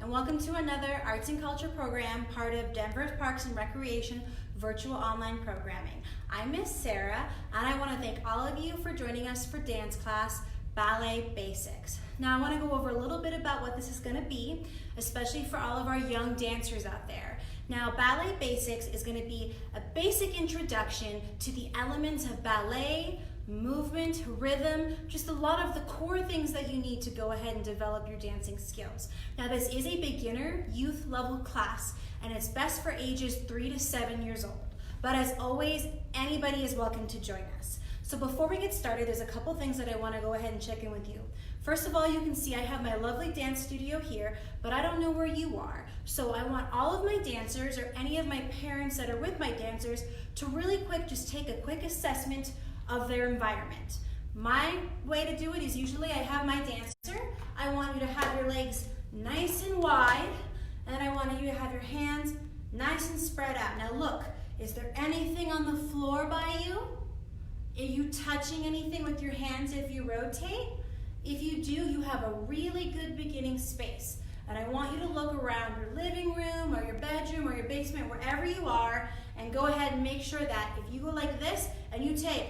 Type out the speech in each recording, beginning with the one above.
and welcome to another Arts and Culture program, part of Denver Parks and Recreation virtual online programming. I'm Miss Sarah, and I want to thank all of you for joining us for dance class, Ballet Basics. Now I want to go over a little bit about what this is going to be, especially for all of our young dancers out there. Now, Ballet Basics is going to be a basic introduction to the elements of ballet, movement, rhythm, just a lot of the core things that you need to go ahead and develop your dancing skills. Now, this is a beginner youth level class, and it's best for ages 3 to 7 years old. But as always, anybody is welcome to join us. So before we get started, there's a couple things that I want to go ahead and check in with you. First of all, you can see I have my lovely dance studio here, but I don't know where you are. So I want all of my dancers or any of my parents that are with my dancers to really quick just take a quick assessment of their environment. My way to do it is usually I have my dancer. I want you to have your legs nice and wide, and I want you to have your hands nice and spread out. Now look, is there anything on the floor by you? Are you touching anything with your hands if you rotate? If you do, you have a really good beginning space. And I want you to look around your living room or your bedroom or your basement, wherever you are, and go ahead and make sure that if you go like this and you take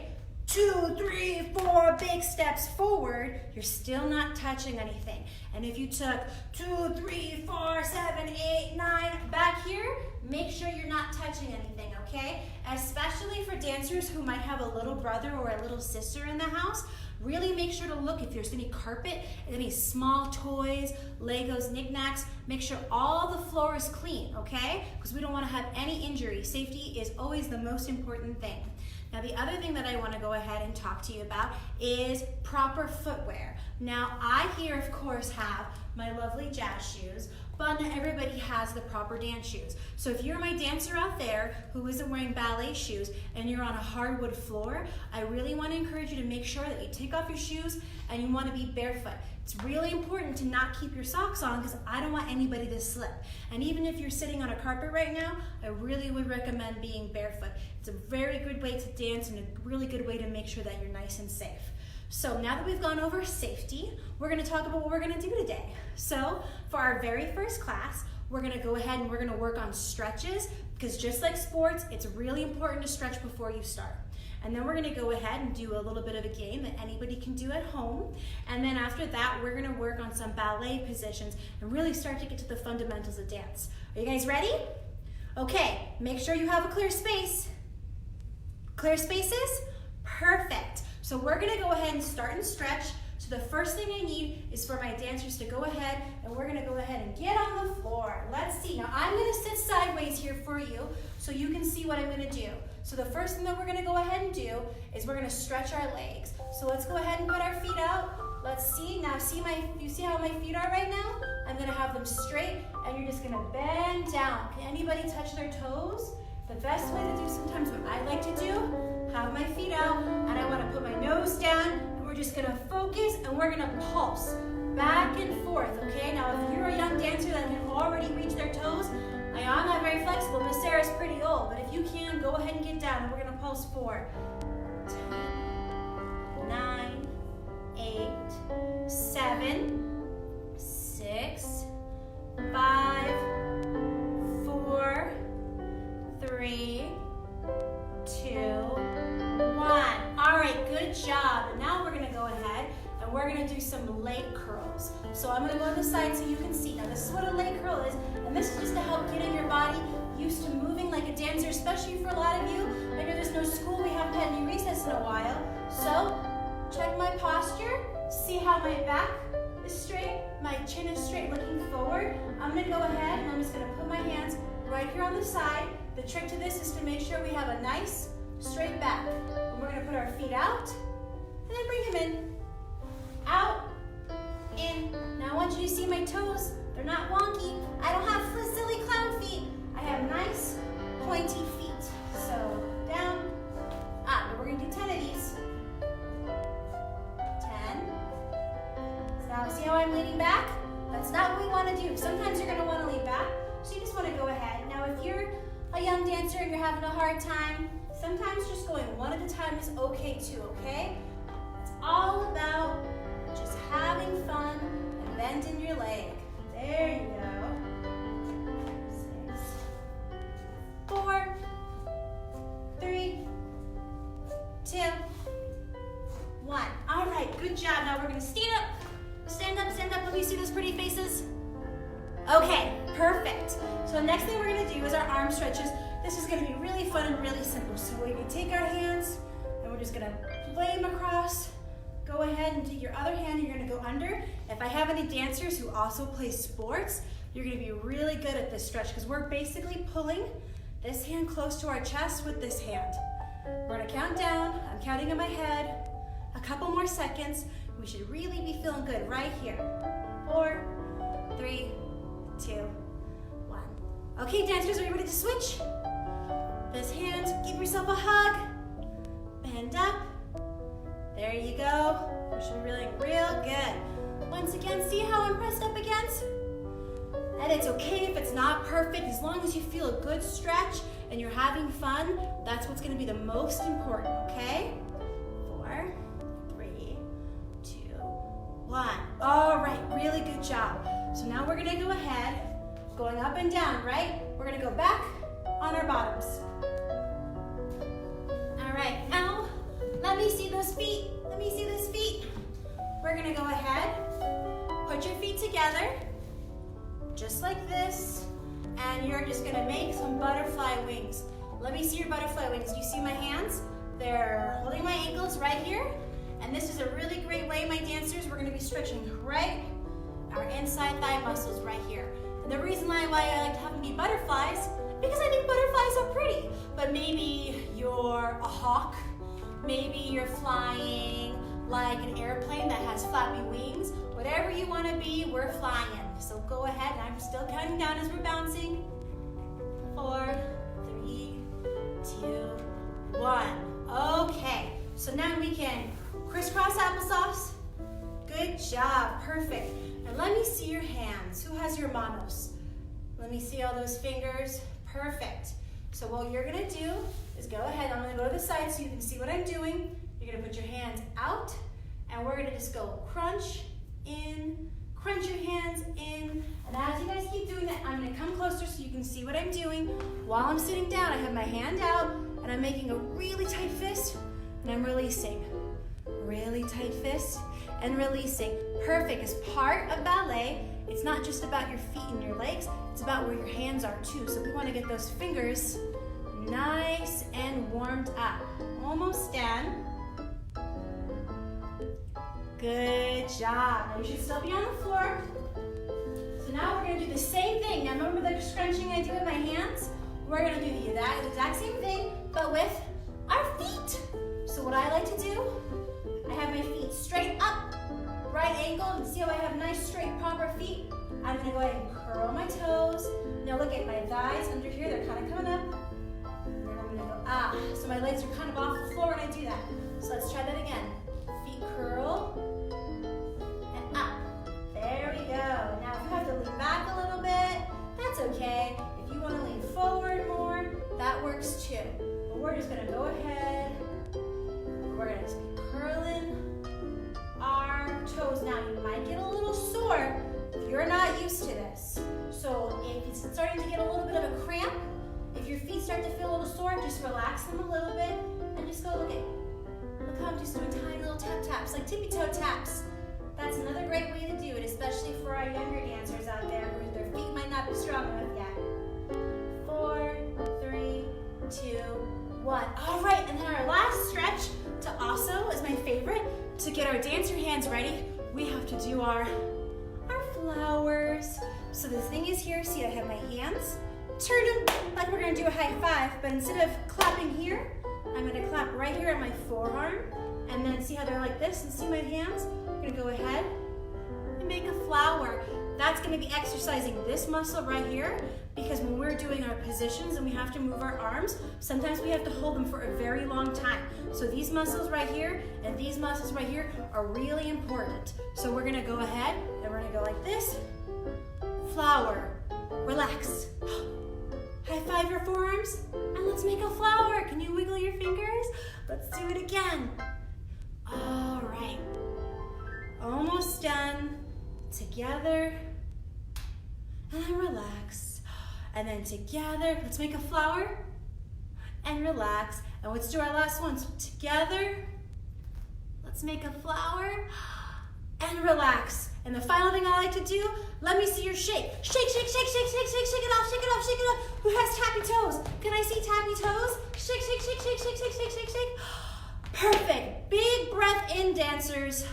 2, 3, 4 big steps forward, you're still not touching anything. And if you took 2, 3, 4, 7, 8, 9 back here, make sure you're not touching anything, okay? Especially for dancers who might have a little brother or a little sister in the house, really make sure to look if there's any carpet, any small toys, Legos, knickknacks. Make sure all the floor is clean, okay? Because we don't want to have any injury. Safety is always the most important thing. Now, the other thing that I want to go ahead and talk to you about is proper footwear. Now, I here, of course, have my lovely jazz shoes, but not everybody has the proper dance shoes. So if you're my dancer out there who isn't wearing ballet shoes and you're on a hardwood floor, I really want to encourage you to make sure that you take off your shoes and you want to be barefoot. It's really important to not keep your socks on because I don't want anybody to slip. And even if you're sitting on a carpet right now, I really would recommend being barefoot. It's a very good way to dance and a really good way to make sure that you're nice and safe. So now that we've gone over safety, we're going to talk about what we're going to do today. So for our very first class, we're going to go ahead and we're going to work on stretches because just like sports, it's really important to stretch before you start. And then we're going to go ahead and do a little bit of a game that anybody can do at home. And then after that, we're going to work on some ballet positions and really start to get to the fundamentals of dance. Are you guys ready? Okay, make sure you have a clear space. Clear spaces? Perfect. So we're going to go ahead and start and stretch. So the first thing I need is for my dancers to go ahead and we're going to go ahead and get on the floor. Let's see. Now I'm going to sit sideways here for you so you can see what I'm going to do. So the first thing that we're going to go ahead and do is we're going to stretch our legs. So let's go ahead and put our feet out. Let's see. Now you see how my feet are right now? I'm going to have them straight and you're just going to bend down. Can anybody touch their toes? The best way to do sometimes what I like to do, have my feet out and I want to put my nose down and we're just going to focus and we're going to pulse back and forth, okay? Now if you're a young dancer that can already reach their toes, I'm not very flexible. Miss Sarah's pretty old, but if you can, go ahead and get down and we're going to pulse for 10, 9, 8, 7, 6, 5, 4, 3, 2, 1. All right, good job. And now we're going to go ahead and we're going to do some leg curls. So I'm going to go to the side so you can see. Now this is what a leg curl is, and this is just to help getting your body used to moving like a dancer, especially for a lot of you. I know there's no school, we haven't had any recess in a while. So check my posture, see how my back is straight, my chin is straight looking forward. I'm going to go ahead and I'm just going to put my hands right here on the side. The trick to this is to make sure we have a nice straight back. And we're going to put our feet out and then bring them in. Out, in. Now I want you to see my toes. They're not wonky. I don't have silly clown feet. I have nice pointy feet. So down, up. Now we're going to do 10 of these. 10. So now see how I'm leaning back? That's not what we want to do. Sometimes you're going to want to lean back. So you just want to go ahead. Now if you're a young dancer and you're having a hard time, sometimes just going one at a time is okay too, okay? It's all about just having fun and bending your leg. There you go. Okay, perfect. So the next thing we're gonna do is our arm stretches. This is gonna be really fun and really simple. So we're gonna take our hands and we're just gonna play them across. Go ahead and take your other hand, you're gonna go under. If I have any dancers who also play sports, you're gonna be really good at this stretch because we're basically pulling this hand close to our chest with this hand. We're gonna count down. I'm counting in my head. A couple more seconds. We should really be feeling good right here. 4, 3, 2, 1. Okay, dancers, are you ready to switch? This hand, give yourself a hug. Bend up. There you go. You should be feeling real good. Once again, see how I'm pressed up against? And it's okay if it's not perfect, as long as you feel a good stretch and you're having fun, that's what's gonna be the most important, okay? 4, 3, 2, 1. All right, really good job. So now we're gonna go ahead, going up and down, right? We're gonna go back on our bottoms. All right, now let me see those feet. Let me see those feet. We're gonna go ahead, put your feet together, just like this, and you're just gonna make some butterfly wings. Let me see your butterfly wings. Do you see my hands? They're holding my ankles right here, and this is a really great way, my dancers, we're gonna be stretching right our inside thigh muscles right here. And the reason why I like to have them be butterflies, because I think butterflies are pretty, but maybe you're a hawk, maybe you're flying like an airplane that has flappy wings. Whatever you want to be, we're flying. So go ahead, I'm still counting down as we're bouncing. 4, 3, 2, 1. Okay, so now we can crisscross applesauce. Good job, perfect. And let me see your hands. Who has your manos? Let me see all those fingers. Perfect. So what you're gonna do is go ahead, I'm gonna go to the side so you can see what I'm doing. You're gonna put your hands out, and we're gonna just go crunch, in, crunch your hands in, and as you guys keep doing that, I'm gonna come closer so you can see what I'm doing. While I'm sitting down, I have my hand out, and I'm making a really tight fist, and I'm releasing. Really tight fist, and releasing. Perfect. As part of ballet, it's not just about your feet and your legs, it's about where your hands are too. So we wanna get those fingers nice and warmed up. Almost done. Good job. Now you should still be on the floor. So now we're gonna do the same thing. Now remember the scrunching I do with my hands? We're gonna do the exact same thing, but with our feet. So what I like to do, I have my feet straight up, right angle, and see how I have nice, straight, proper feet? I'm gonna go ahead and curl my toes. Now look at my thighs under here, they're kind of coming up. And then I'm gonna go, so my legs are kind of off the floor when I do that. So let's try that again. Feet curl, and up. There we go. Now if you have to lean back a little bit, that's okay. If you wanna lean forward more, that works too. But we're just gonna go ahead, we're gonna just be curling our toes. Now you might get a little sore if you're not used to this. So if it's starting to get a little bit of a cramp, if your feet start to feel a little sore, just relax them a little bit and just go look how I'm just doing tiny little tap taps, like tippy toe taps. That's another great way to do it, especially for our younger dancers out there who their feet might not be strong enough yet. 4, 3, 2, 1. All right, and then our last stretch to also is my favorite. To get our dancer hands ready, we have to do our flowers. So the thing is here, see I have my hands, turn them like we're gonna do a high five, but instead of clapping here, I'm gonna clap right here at my forearm, and then see how they're like this, and see my hands? I'm gonna go ahead and make a flower. That's gonna be exercising this muscle right here, because when we're doing our positions and we have to move our arms, sometimes we have to hold them for a very long time. So these muscles right here and these muscles right here are really important. So we're gonna go ahead and we're gonna go like this, flower, relax. High five your forearms, and let's make a flower. Can you wiggle your fingers? Let's do it again. All right, almost done. Together, and relax. And then together, let's make a flower, and relax. And let's do our last one. So together, let's make a flower, and relax. And the final thing I like to do, let me see your shake. Shake, shake, shake, shake, shake, shake, shake it off, shake it off, shake it off. Who has tappy toes? Can I see tappy toes? Shake, shake, shake, shake, shake, shake, shake, shake, shake. Perfect. Big breath in, dancers.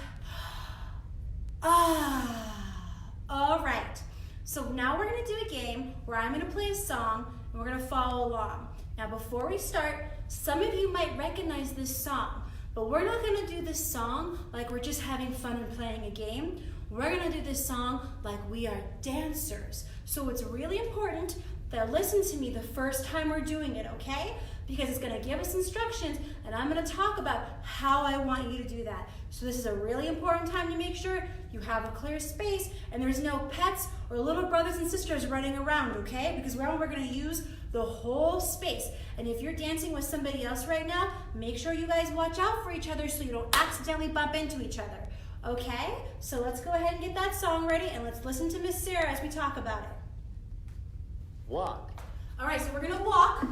All right. So now we're gonna do a game where I'm gonna play a song and we're gonna follow along. Now before we start, some of you might recognize this song, but we're not gonna do this song like we're just having fun and playing a game. We're gonna do this song like we are dancers. So it's really important that listen to me the first time we're doing it, okay? Because it's gonna give us instructions and I'm gonna talk about how I want you to do that. So this is a really important time to make sure you have a clear space and there's no pets or little brothers and sisters running around, okay? Because we're gonna use the whole space. And if you're dancing with somebody else right now, make sure you guys watch out for each other so you don't accidentally bump into each other, okay? So let's go ahead and get that song ready and let's listen to Miss Sarah as we talk about it. Walk. All right, so we're gonna walk.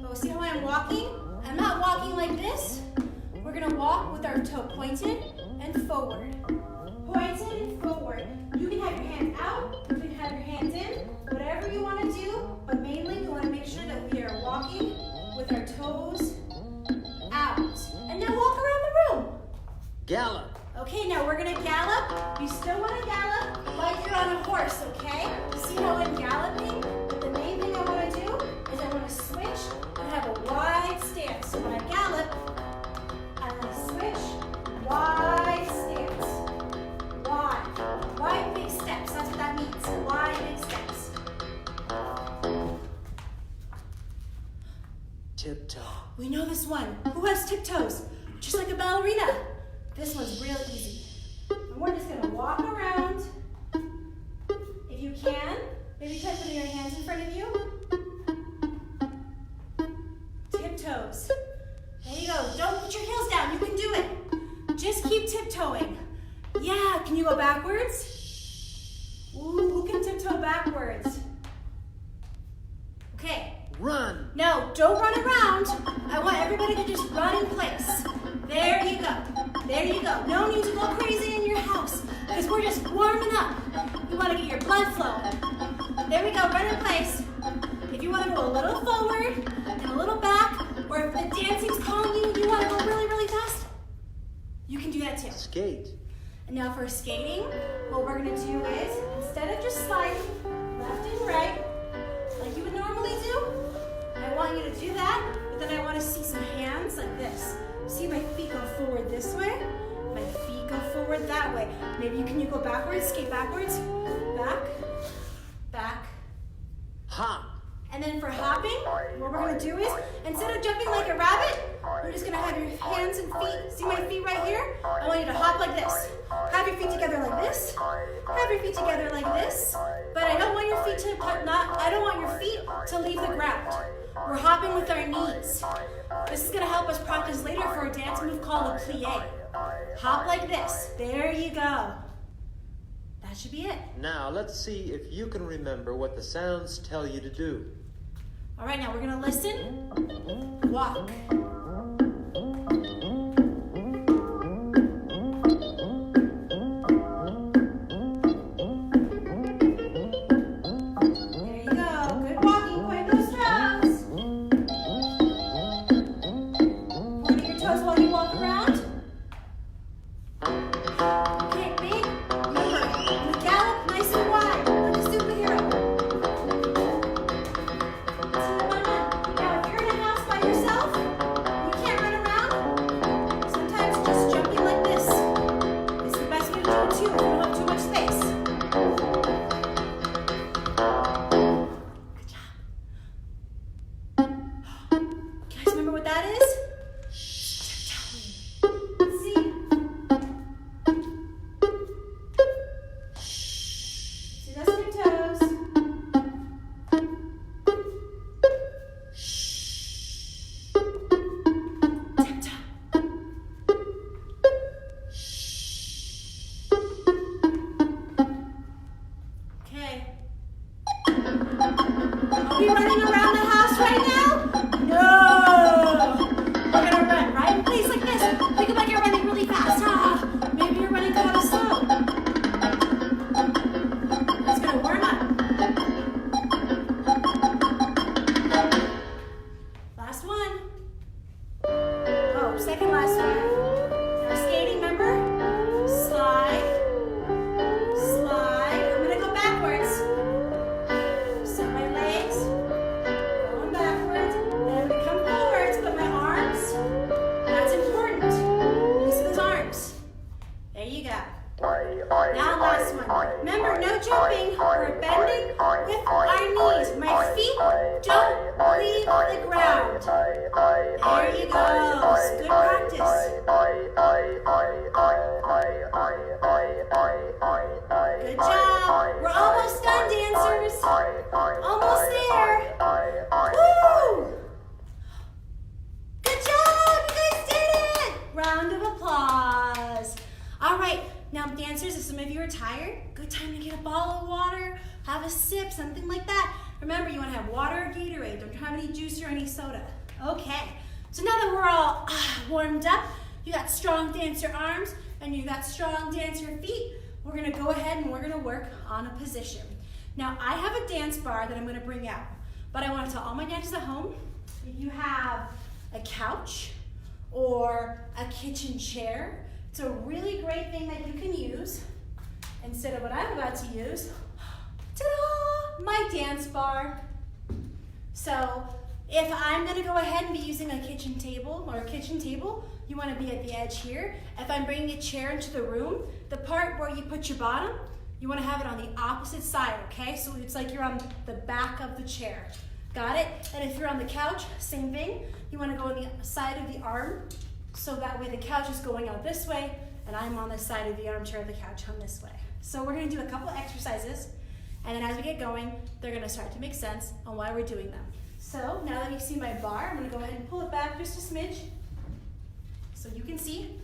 Oh, see how I'm walking? I'm not walking like this. We're gonna walk with our toe pointed and forward. Pointed and forward. You can have your hands out, you can have your hands in, whatever you wanna do, but mainly we wanna make sure that we are walking with our toes out. And now walk around the room. Gallop. Okay, now we're gonna gallop. You still wanna gallop like you're on a horse, okay? See how I'm galloping? But the main thing I wanna do is I wanna switch and have a wide stance. So when I gallop, I'm gonna switch, wide stance. Wide. Wide big steps, that's what that means. Wide big steps. Tiptoe. We know this one. Who has tiptoes? Just like a ballerina. This one's real easy. And we're just gonna walk around. If you can, maybe try putting your hands in front of you. Tiptoes. There you go. Don't put your heels down. You can do it. Just keep tiptoeing. Yeah, can you go backwards? Ooh, who can tiptoe backwards? Okay. Run. No, don't run around. I want everybody to just run in place. There you go. There you go. No need to go crazy in your house because we're just warming up. You want to get your blood flowing. There we go. Run in place. If you want to go a little forward and a little back, or if the dancing's calling you, you want to go really, really fast, you can do that too. Skate. And now for skating, what we're going to do is, instead of just sliding left and right, like you would normally do, I want you to do that, but then I want to see some hands like this. See my feet go forward this way, my feet go forward that way. Maybe you go backwards, skate backwards, back, back. Hop. And then for hopping, what we're gonna do is, instead of jumping like a rabbit, we're just gonna have your hands and feet, see my feet right here? I want you to hop like this. Have your feet together like this. Have your feet together like this. But I don't want your feet to leave the ground. We're hopping with our knees. This is gonna help us practice later for a dance move called a plie. Hop like this. There you go. That should be it. Now let's see if you can remember what the sounds tell you to do. All right, now we're gonna listen. Walk. jumping, we're bending with our knees. My feet don't leave the ground. There you go. Good practice. Good job. We're almost done, dancers. Almost there. Woo! Good job. You guys did it. Round of applause. All right. Now, dancers, if some of you are tired, good time to get a bottle of water, have a sip, something like that. Remember, you want to have water or Gatorade. Don't have any juice or any soda. Okay. So now that we're all warmed up, you got strong dancer arms and you got strong dancer feet, we're going to go ahead and we're going to work on a position. Now, I have a dance bar that I'm going to bring out, but I want to tell all my dancers at home, if you have a couch or a kitchen chair, it's a really great thing that you can use instead of what I'm about to use. Ta-da! My dance bar. So if I'm going to go ahead and be using a kitchen table, you want to be at the edge here. If I'm bringing a chair into the room, the part where you put your bottom, you want to have it on the opposite side, okay? So it's like you're on the back of the chair. Got it? And if you're on the couch, same thing. You want to go on the side of the arm, so that way the couch is going out this way, and I'm on the side of the armchair of the couch on this way. So we're going to do a couple exercises, and then as we get going, they're going to start to make sense on why we're doing them. So now that you see my bar, I'm going to go ahead and pull it back just a smidge, so you can see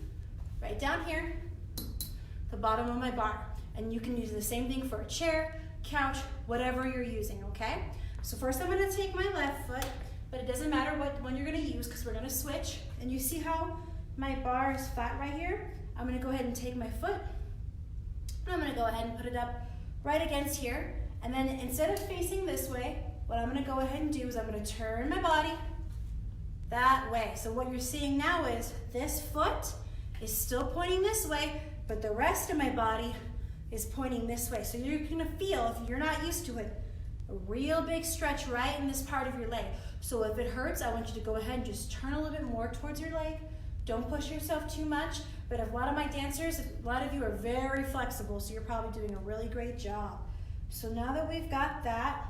right down here, the bottom of my bar. And you can use the same thing for a chair, couch, whatever you're using, okay? So first I'm going to take my left foot, but it doesn't matter what one you're going to use because we're going to switch. And you see how my bar is flat right here? I'm going to go ahead and take my foot, and I'm going to go ahead and put it up right against here. And then instead of facing this way, what I'm going to go ahead and do is I'm going to turn my body that way. So what you're seeing now is this foot is still pointing this way, but the rest of my body is pointing this way. So you're going to feel, if you're not used to it, a real big stretch right in this part of your leg. So if it hurts, I want you to go ahead and just turn a little bit more towards your leg. Don't push yourself too much. But a lot of my dancers, a lot of you are very flexible, so you're probably doing a really great job. So now that we've got that,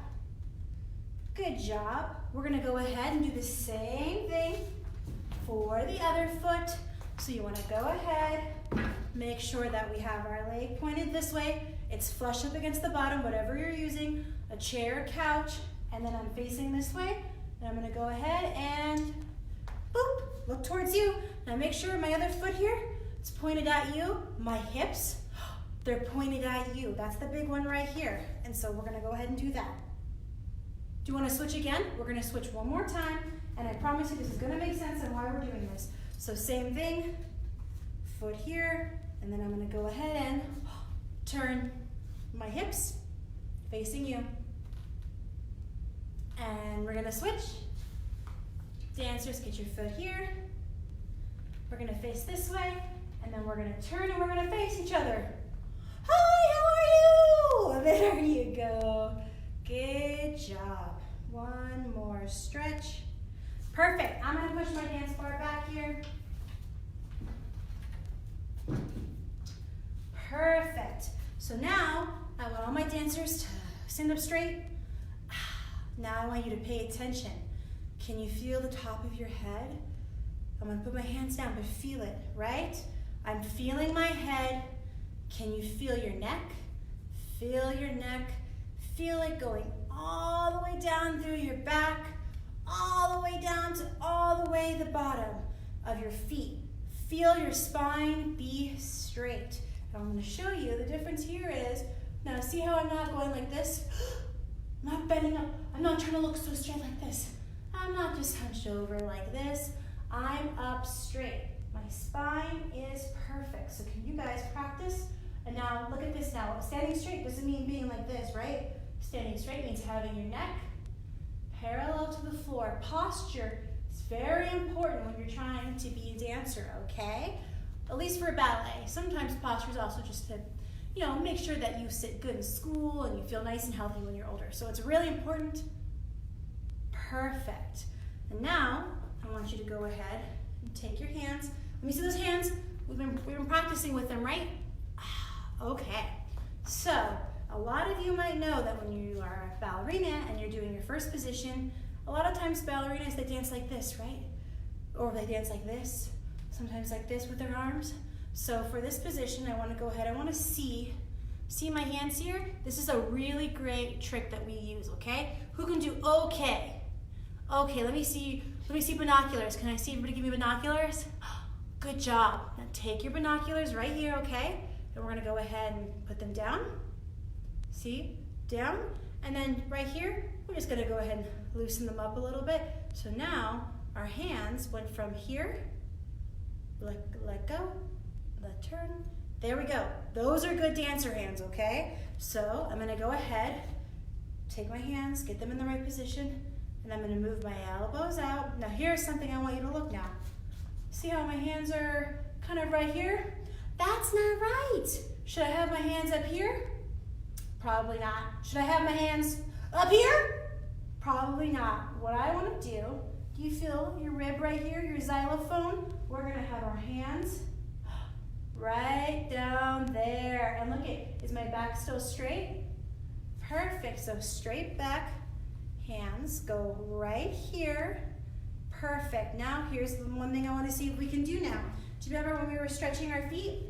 good job. We're gonna go ahead and do the same thing for the other foot. So you wanna go ahead, make sure that we have our leg pointed this way. It's flush up against the bottom, whatever you're using, a chair, couch, and then I'm facing this way. And I'm gonna go ahead and boop, look towards you. Now make sure my other foot here, it's pointed at you. My hips, they're pointed at you. That's the big one right here. And so we're gonna go ahead and do that. Do you wanna switch again? We're gonna switch one more time, and I promise you this is gonna make sense on why we're doing this. So same thing, foot here, and then I'm gonna go ahead and turn my hips facing you. And we're gonna switch. Dancers, get your foot here. We're gonna face this way, and then we're gonna turn and we're gonna face each other. Hi, how are you? There you go. Good job. One more stretch. Perfect. I'm gonna push my dance bar back here. Perfect. So now, I want all my dancers to stand up straight. Now I want you to pay attention. Can you feel the top of your head? I'm gonna put my hands down, but feel it, right? I'm feeling my head. Can you feel your neck? Feel your neck. Feel it going all the way down through your back, all the way down to all the way the bottom of your feet. Feel your spine be straight. And I'm gonna show you the difference here is, now see how I'm not going like this? I'm not bending up. I'm not trying to look so straight like this. I'm not just hunched over like this. I'm up straight. My spine is perfect. So can you guys practice? And now look at this now. Standing straight doesn't mean being like this, right? Standing straight means having your neck parallel to the floor. Posture is very important when you're trying to be a dancer, okay? At least for ballet. Sometimes posture is also just to, make sure that you sit good in school and you feel nice and healthy when you're older. So it's really important. Perfect. And now I want you to go ahead and take your hands. Let me see those hands. We've been practicing with them, right? Okay. So I lot of you might know that when you are a ballerina and you're doing your first position, a lot of times ballerinas, they dance like this, right? Or they dance like this, sometimes like this with their arms. So for this position, I want to go ahead, I want to see my hands here? This is a really great trick that we use, okay? Who can do okay? Okay, let me see binoculars. Can I see everybody give me binoculars? Good job. Now take your binoculars right here, okay? And we're gonna go ahead and put them down. See, down. And then right here, we're just gonna go ahead and loosen them up a little bit. So now our hands went from here, let go, let turn. There we go. Those are good dancer hands, okay? So I'm gonna go ahead, take my hands, get them in the right position, and I'm gonna move my elbows out. Now here's something I want you to look now. See how my hands are kind of right here? That's not right. Should I have my hands up here? Probably not. Should I have my hands up here? Probably not. What I want to do you feel your rib right here, your xylophone? We're gonna have our hands right down there. And look is my back still straight? Perfect, so straight back, hands go right here. Perfect, now here's the one thing I wanna see if we can do now. Do you remember when we were stretching our feet?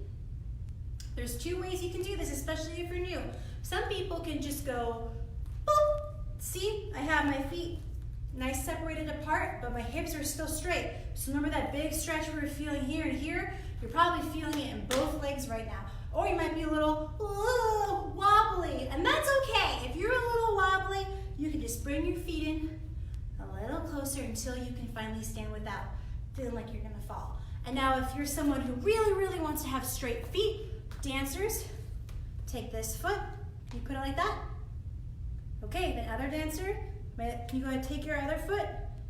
There's two ways you can do this, especially if you're new. Some people can just go, boop. See, I have my feet nice separated apart, but my hips are still straight. So remember that big stretch we were feeling here and here? You're probably feeling it in both legs right now. Or you might be a little wobbly, and that's okay. If you're a little wobbly, you can just bring your feet in a little closer until you can finally stand without feeling like you're gonna fall. And now if you're someone who really, really wants to have straight feet, dancers, take this foot, can you put it like that? Okay, then other dancer, can you go ahead and take your other foot?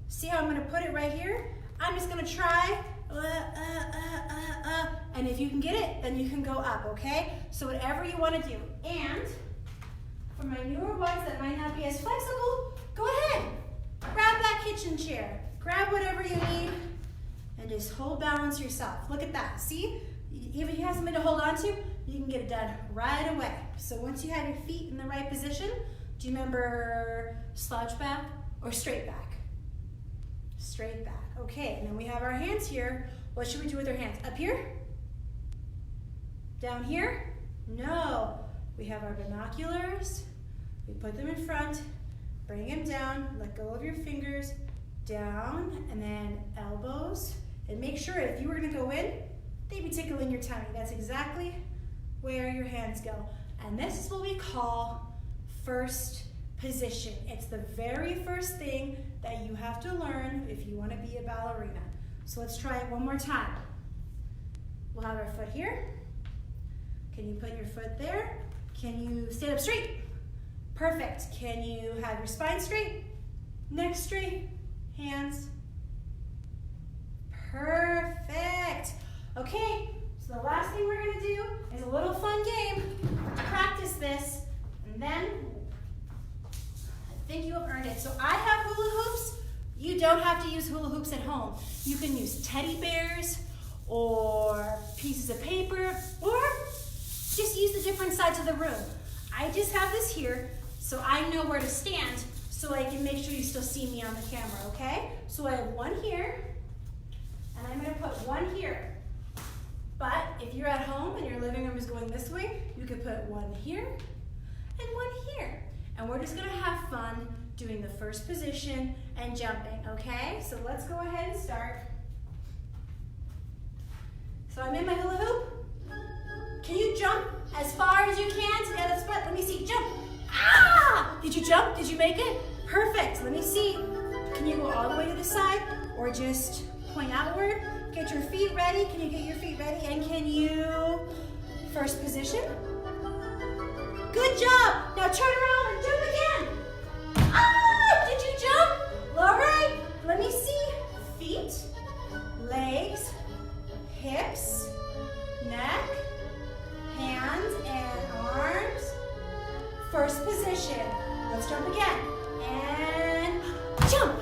See how I'm gonna put it right here? I'm just gonna try, and if you can get it, then you can go up, okay? So whatever you wanna do. And for my newer ones that might not be as flexible, go ahead, grab that kitchen chair, grab whatever you need, and just hold balance yourself. Look at that, see? Even if you have something to hold on to, you can get it done right away. So once you have your feet in the right position, do you remember slouch back or straight back? Straight back. Okay, and then we have our hands here. What should we do with our hands? Up here? Down here? No. We have our binoculars. We put them in front. Bring them down. Let go of your fingers. Down, and then elbows. And make sure if you were going to go in, they'd be tickling your tummy. That's exactly where your hands go. And this is what we call first position. It's the very first thing that you have to learn if you want to be a ballerina. So let's try it one more time. We'll have our foot here. Can you put your foot there? Can you stand up straight? Perfect. Can you have your spine straight? Neck straight? Hands? Perfect. Okay, so the last thing we're gonna do is a little fun game to practice this, and then I think you have earned it. So I have hula hoops. You don't have to use hula hoops at home. You can use teddy bears or pieces of paper, or just use the different sides of the room. I just have this here so I know where to stand so I can make sure you still see me on the camera, okay? So I have one here, and I'm gonna put one here. But if you're at home and your living room is going this way, you could put one here and one here. And we're just gonna have fun doing the first position and jumping, okay? So let's go ahead and start. So I'm in my hula hoop. Can you jump as far as you can to the other spot? Let me see, jump. Ah! Did you jump? Did you make it? Perfect, let me see. Can you go all the way to the side or just point outward? Get your feet ready. Can you get your feet ready? And can you, first position? Good job. Now turn around and jump again. Ah, did you jump? All right, let me see. Feet, legs, hips, neck, hands and arms. First position. Let's jump again. And jump.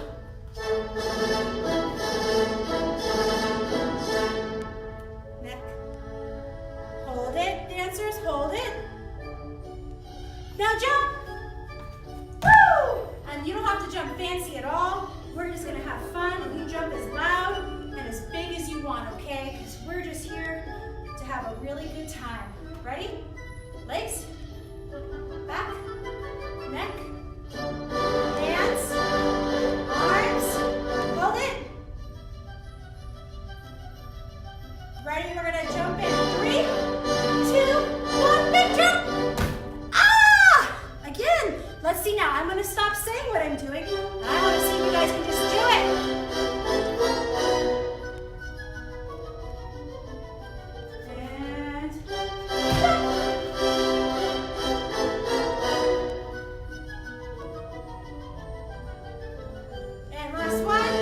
Neck. Hold it, dancers, hold it. have a really good time. Ready? Legs, back, neck, hands, arms, hold it. Ready? We're gonna jump in. 3, 2, 1, big jump. Ah! Again. Let's see now. I'm gonna stop saying what I'm doing. I wanna see if you guys can just do it. And last one.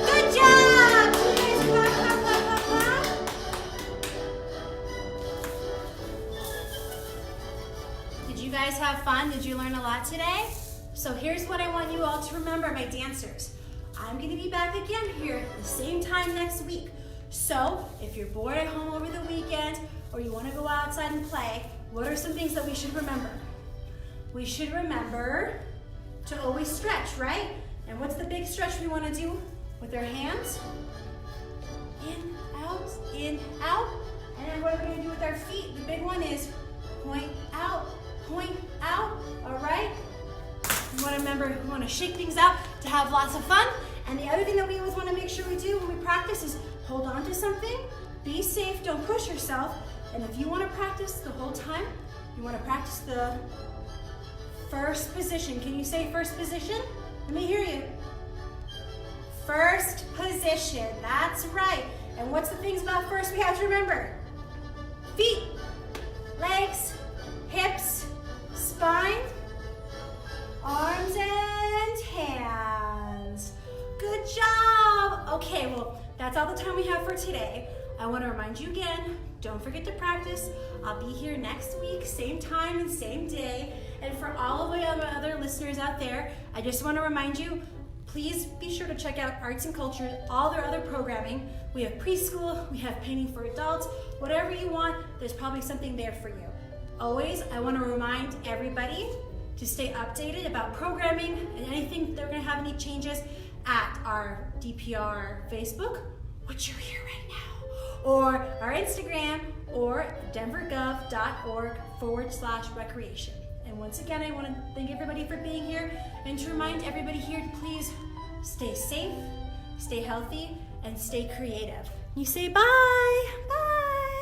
Good job! You guys clap, clap, clap, clap, clap. Did you guys have fun? Did you learn a lot today? So here's what I want you all to remember, my dancers. I'm gonna be back again here at the same time next week. So if you're bored at home over the weekend or you wanna go outside and play, what are some things that we should remember? We should remember to always stretch, right? And what's the big stretch we wanna do with our hands? In, out, and then what are we gonna do with our feet? The big one is point out, all right? We wanna remember, we wanna shake things out to have lots of fun. And the other thing that we always wanna make sure we do when we practice is hold on to something, be safe, don't push yourself. And if you wanna practice the whole time, you wanna practice the first position. Can you say first position? Let me hear you. First position, that's right. And what's the things about first we have to remember? Feet, legs, hips, spine, arms and hands. Good job. Okay, well, that's all the time we have for today. I want to remind you again, don't forget to practice. I'll be here next week, same time and same day. And for all of the other listeners out there, I just want to remind you, please be sure to check out Arts and Culture, all their other programming. We have preschool, we have painting for adults, whatever you want, there's probably something there for you. Always, I want to remind everybody to stay updated about programming and anything they're going to have any changes at our DPR Facebook, which you're here right now, or our Instagram, or denvergov.org/recreation. And once again, I want to thank everybody for being here and to remind everybody here to please stay safe, stay healthy, and stay creative. You say bye. Bye.